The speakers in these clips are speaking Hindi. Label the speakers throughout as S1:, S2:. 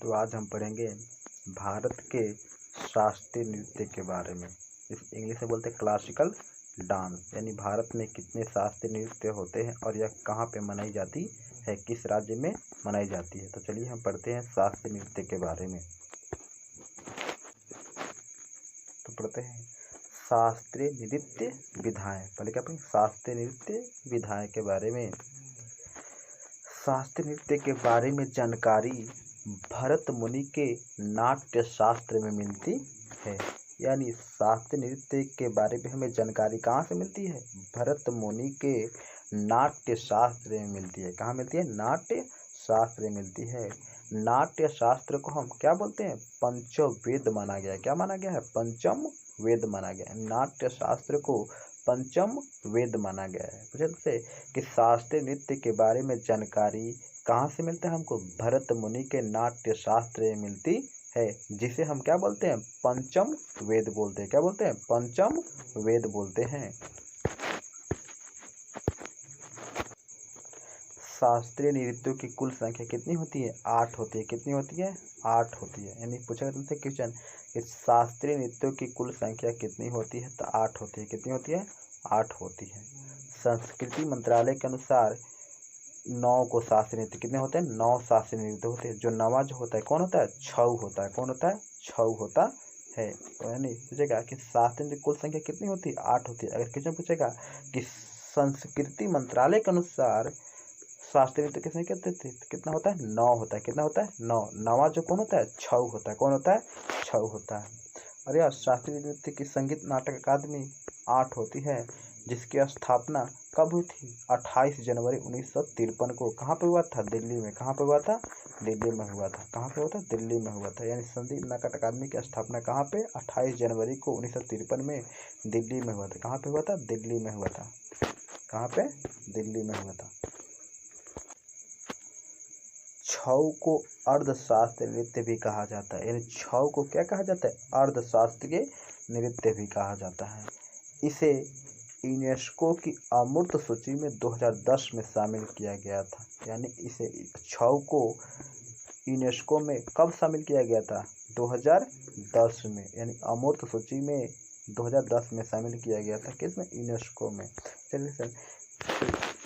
S1: तो आज हम पढ़ेंगे भारत के शास्त्रीय नृत्य के बारे में। इस इंग्लिश में बोलते हैं क्लासिकल डांस, यानी भारत में कितने शास्त्रीय नृत्य होते हैं और यह कहाँ पे मनाई जाती है, किस राज्य में मनाई जाती है। तो चलिए हम पढ़ते हैं शास्त्रीय नृत्य के बारे में। तो पढ़ते हैं शास्त्रीय नृत्य विधाएं। पहले क्या पढ़ेंगे? शास्त्रीय नृत्य विधाएं के बारे में। शास्त्रीय नृत्य के बारे में जानकारी भरत मुनि के नाट्य शास्त्र में मिलती है। यानी शास्त्रीय नृत्य के बारे में हमें जानकारी कहाँ से मिलती है? भरत मुनि के नाट्य शास्त्र में मिलती है। कहाँ मिलती है? नाट्य शास्त्र में मिलती है। नाट्य शास्त्र को हम क्या बोलते हैं? पंचम वेद माना गया है। क्या माना गया है? पंचम वेद माना गया है। नाट्य शास्त्र को पंचम वेद माना गया है। पूछे कि शास्त्रीय नृत्य के बारे में जानकारी कहाँ से मिलता है हमको? भरत मुनि के नाट्य शास्त्र में मिलती है, जिसे हम क्या बोलते हैं? पंचम वेद बोलते हैं। क्या बोलते हैं? पंचम वेद बोलते हैं। शास्त्रीय नृत्यों की कुल संख्या कितनी होती है? 8 होती है। कितनी होती है? 8 होती है। यानी पूछा तुमसे क्वेश्चन कि शास्त्रीय नृत्यों की कुल संख्या कितनी होती है? तो 8 होती है। कितनी होती है? 8 होती है। संस्कृति मंत्रालय के अनुसार 9 को शास्त्रीय नृत्य कितने होते हैं? 9 शास्त्रीय नृत्य होते हैं। जो 9वां जो होता है कौन होता है? छऊ होता है। कौन होता है? छऊ होता है। तो यानी पूछेगा कि शास्त्रीय नृत्य कुल संख्या कितनी होती है? 8 होती है। अगर क्वेश्चन पूछेगा कि संस्कृति मंत्रालय के अनुसार शास्त्रीय नृत्य कितने कितना होता है? 9 होता है। कितना होता है? 9। 9वां जो कौन होता है? छऊ होता है। कौन होता है? छऊ होता है। और यह शास्त्रीय नृत्य की संगीत नाटक अकादमी 8 होती है, जिसकी स्थापना कब हुई थी? 28 जनवरी 1953 को। कहाँ पे हुआ था? दिल्ली में। कहाँ पे हुआ था? दिल्ली में हुआ था। कहाँ पे हुआ था? दिल्ली में हुआ था। यानी संगीत नाटक अकादमी की स्थापना कहाँ पे? 28 जनवरी को 1953 में दिल्ली में हुआ था। कहाँ पे हुआ था? दिल्ली में हुआ था। कहाँ पे? दिल्ली में हुआ था। छऊ को अर्धशास्त्रीय नृत्य भी कहा जाता है। यानी छऊ को क्या कहा जाता है? अर्धशास्त्रीय नृत्य भी कहा जाता है। इसे यूनेस्को की अमूर्त सूची में 2010 में शामिल किया गया था। यानी इसे छऊ को यूनेस्को में कब शामिल किया गया था? 2010 में। यानी अमूर्त सूची में 2010 में शामिल किया गया था। किसमें? यूनेस्को में। चलिए सर,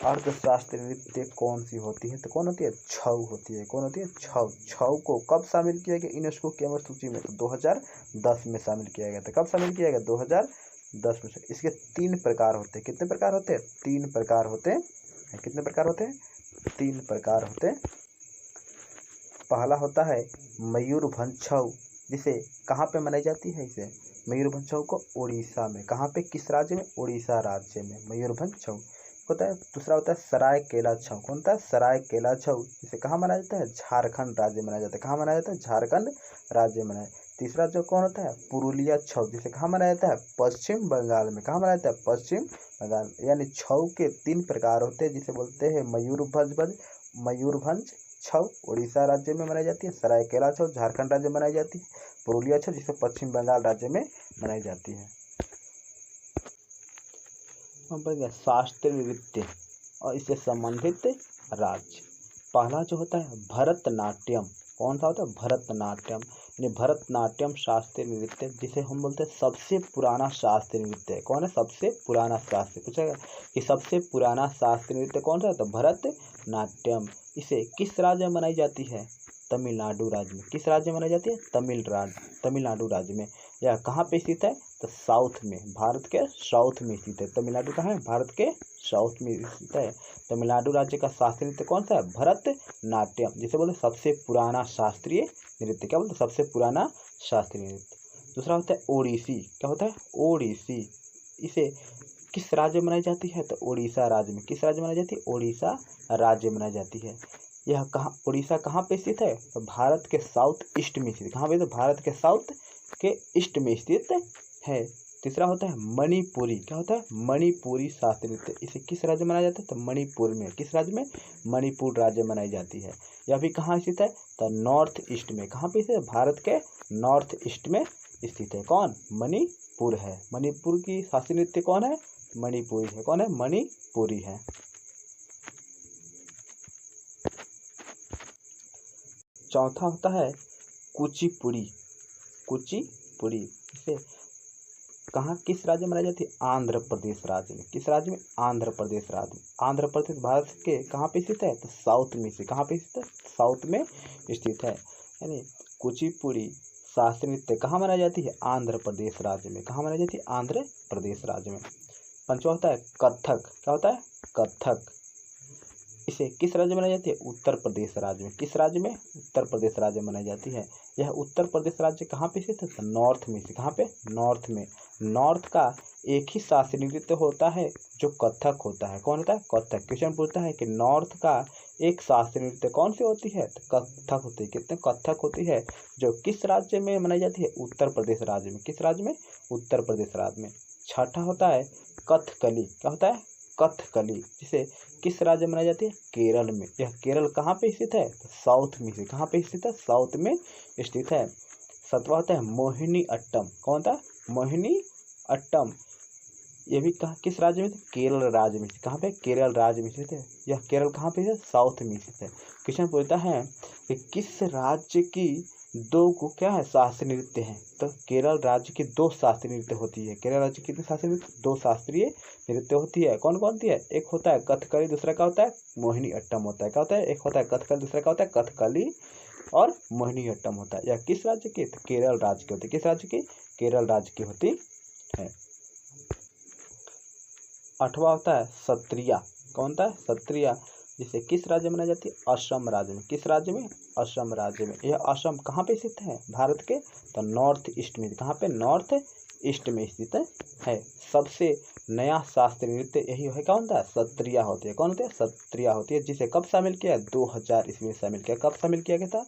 S1: अर्थशास्त्रीय नृत्य कौन सी होती है? तो कौन होती है? छऊ होती है। कौन होती है? छऊ। छऊ को कब शामिल किया गया यूनेस्को की अमर सूची में? तो 2010 में शामिल किया गया था। कब शामिल किया गया? 2010 में। इसके 3 प्रकार होते हैं। कितने प्रकार होते हैं? 3 प्रकार होते हैं। कितने प्रकार होते हैं? 3 प्रकार होते हैं। पहला होता है मयूरभंज छऊ, जिसे कहाँ पे मनाई जाती है? इसे मयूरभंज छऊ को उड़ीसा में। कहाँ पे? किस राज्य में? उड़ीसा राज्य में मयूरभंज छऊ होता है। दूसरा होता है सरायकेला छऊ। कौन होता है? सरायकेला छऊ, जिसे कहाँ मनाया जाता है? झारखंड राज्य में मनाया जाता है। कहाँ मनाया जाता है? झारखंड राज्य में मनाया। तीसरा जो कौन होता है? पुरुलिया छऊ, जिसे कहाँ मनाया जाता है? पश्चिम बंगाल में। कहाँ मनाया जाता है? पश्चिम बंगाल। यानी छऊ के 3 प्रकार होते हैं, जिसे बोलते हैं मयूरभंज छऊ उड़ीसा राज्य में मनाई जाती है, सरायकेला छऊ झारखंड राज्य में मनाई जाती है, पुरुलिया छऊ जिसे पश्चिम बंगाल राज्य में मनाई जाती है। शास्त्रीय नृत्य और इससे संबंधित राज्य। पहला जो होता है भरतनाट्यम। कौन सा होता है? भरतनाट्यम। यानी भरतनाट्यम शास्त्रीय नृत्य, जिसे हम बोलते हैं सबसे पुराना शास्त्रीय नृत्य। कौन है सबसे पुराना शास्त्रीय? पूछेगा कि सबसे पुराना शास्त्रीय नृत्य कौन सा है? तो भरतनाट्यम। इसे किस राज्य में मनाई जाती है? तमिलनाडु राज्य में। किस राज्य में मनाई जाती है? तमिलनाडु राज्य में। यह कहाँ पे स्थित है? तो साउथ में, भारत के साउथ में स्थित है। तमिलनाडु कहाँ है? भारत के साउथ में स्थित है। तमिलनाडु राज्य का शास्त्रीय नृत्य कौन सा है? भरतनाट्यम, जिसे बोलते सबसे पुराना शास्त्रीय नृत्य। क्या बोलते? सबसे पुराना शास्त्रीय नृत्य। दूसरा होता है ओडिसी। क्या होता है? ओडिसी। इसे किस राज्य में मनाई जाती है? तो उड़ीसा राज्य में। किस राज्य में मनाई जाती है? उड़ीसा राज्य में मनाई जाती है। यह कहाँ, उड़ीसा कहाँ पे स्थित है? तो भारत के साउथ ईस्ट में स्थित। कहाँ पे? तो भारत के साउथ के ईस्ट में स्थित है। तीसरा होता है मणिपुरी। क्या होता है? मणिपुरी शास्त्रीय नृत्य। इसे किस राज्य में मनाया जाता है? तो मणिपुर में। किस राज्य में? मणिपुर राज्य में मनाई जाती है। यह भी कहाँ स्थित है? तो नॉर्थ ईस्ट में। कहाँ पे स्थित है? भारत के नॉर्थ ईस्ट में स्थित है। कौन? मणिपुर है। मणिपुर की शास्त्रीय नृत्य कौन है? मणिपुरी है। कौन है? मणिपुरी है। चौथा होता है कुचिपुड़ी। कुचिपुड़ी इसे कहाँ किस राज्य में मनाई जाती है? आंध्र प्रदेश राज्य में। किस राज्य में? आंध्र प्रदेश राज्य में। आंध्र प्रदेश भारत के कहाँ पे स्थित है? तो साउथ में से। कहाँ पे स्थित है? साउथ में स्थित है। यानी कुचिपुड़ी शास्त्रीय नृत्य कहाँ मनाई जाती है? आंध्र प्रदेश राज्य में। कहाँ मनाई जाती है? आंध्र प्रदेश राज्य में। पंचवा होता है कथक। क्या होता है? कथक। इसे किस राज्य में मनाई जाती है? उत्तर प्रदेश राज्य में। किस राज्य में? उत्तर प्रदेश राज्य में मनाई जाती है। यह उत्तर प्रदेश राज्य कहाँ पे स्थित है? तो नॉर्थ में से। कहाँ पे? नॉर्थ में। नॉर्थ का एक ही शास्त्रीय नृत्य होता है जो कथक होता है। कौन होता है? कथक। क्वेश्चन पूछता है कि नॉर्थ का एक शास्त्रीय नृत्य कौन सी होती है? तो कथक होती है। कितने? कथक होती है जो किस राज्य में मनाई जाती है? उत्तर प्रदेश राज्य में। किस राज्य में? उत्तर प्रदेश राज्य में। छठा होता है कथकली। क्या होता है? कथकली, जिसे किस राज्य में मनाई जाती है? केरल में। यह केरल कहाँ पे स्थित है? तो साउथ में से। कहाँ पे स्थित है? साउथ में स्थित है। सत्रवा होता है मोहिनी अट्टम। कौन था? मोहिनी अट्टम। यह भी कहाँ किस राज्य में? केरल राज्य में। कहाँ पे? केरल राज्य में स्थित है। यह केरल कहाँ पे है? साउथ में स्थित है। क्वेश्चन पूछता है कि किस राज्य की दो को क्या है? शास्त्रीय नृत्य है। तो केरल राज्य की दो शास्त्रीय नृत्य होती है। केरल राज्य की कितनी शास्त्रीय नृत्य? दो शास्त्रीय नृत्य होती है। कौन कौन सी है? एक होता है कथकली, दूसरा क्या होता है? मोहिनी अट्टम होता है। क्या होता है? एक होता है कथकली, दूसरा क्या होता है? कथकली और मोहिनी अट्टम होता है। यह किस राज्य की? तो केरल राज्य की होती है। किस राज्य की? केरल राज्य की होती है। आठवां होता है सत्रिया। कौन होता है? सत्रिया, जिसे किस राज्य में मनाई जाती है? असम राज्य में। किस राज्य में? असम राज्य में। यह असम कहाँ पे स्थित है भारत के? तो नॉर्थ ईस्ट में। कहाँ पे? नॉर्थ ईस्ट में स्थित है। सबसे नया शास्त्रीय नृत्य यही है। कौन होता है? सत्रिया होती है। कौन होती है? सत्रिया होती है, जिसे कब शामिल किया? 2000 ईस्वी में शामिल किया। कब शामिल किया गया था?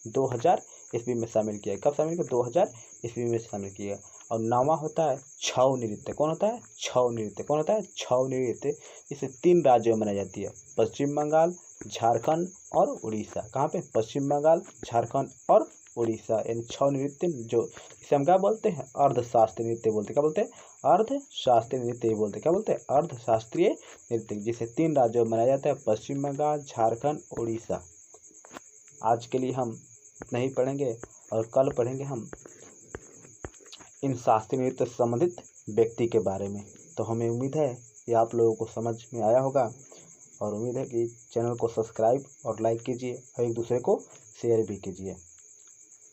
S1: 2000 ईस्वी में शामिल किया। कब शामिल किया? 2000 ईस्वी में शामिल किया। और नौवां होता है छऊ नृत्य। कौन होता है? छऊ नृत्य। कौन होता है? छऊ नृत्य। इसे 3 राज्यों में मनाई जाती है, पश्चिम बंगाल, झारखंड और उड़ीसा। कहाँ पे? पश्चिम बंगाल, झारखंड और उड़ीसा। यानी छऊ नृत्य जो इसे हम क्या बोलते हैं? अर्धशास्त्रीय नृत्य बोलते हैं। क्या बोलते हैं? अर्धशास्त्रीय नृत्य बोलते हैं। क्या बोलते हैं? अर्धशास्त्रीय नृत्य, जिसे 3 राज्यों में मनाया जाता है, पश्चिम बंगाल, झारखंड, उड़ीसा। आज के लिए हम इतना ही पढ़ेंगे और कल पढ़ेंगे हम इन शास्त्रीय नृत्य से संबंधित व्यक्ति के बारे में। तो हमें उम्मीद है कि आप लोगों को समझ में आया होगा, और उम्मीद है कि चैनल को सब्सक्राइब और लाइक कीजिए और एक दूसरे को शेयर भी कीजिए।